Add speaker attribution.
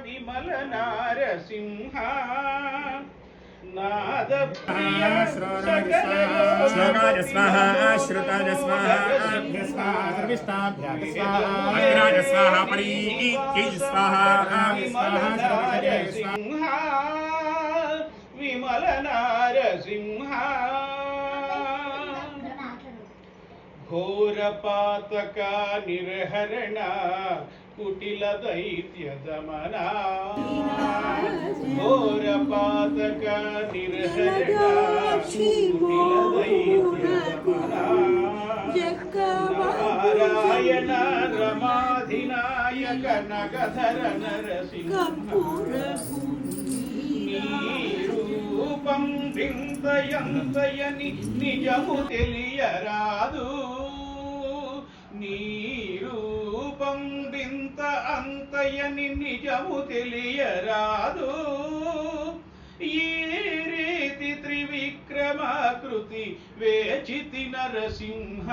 Speaker 1: విమల నారసింహ నాద ప్రియ
Speaker 2: శ్లోకాయ స్వాహ శ్రుతాయ స్వాహ ఆభ్య స్వాహ సర్విష్టాభ్యాయ స్వాహ అగ్రాయ స్వాహ పరీకి స్వాహ
Speaker 1: విమల నారసింహ విమల నారసింహ ఘోర పాతక నిర్హరణ కుటిల దైత్య దమన ఘోర పాతక నిర్హరణ కుటిల దైత్య దమన నారాయణ రమాధినాయక నగధర నరసింహ రూపం వింతయంతయని నిజము తెలియరాదు నీ రూపం వింత అంతయని నిజము తెలియరాదు ఈ రీతి త్రివిక్రమాకృతి వేచితి నరసింహ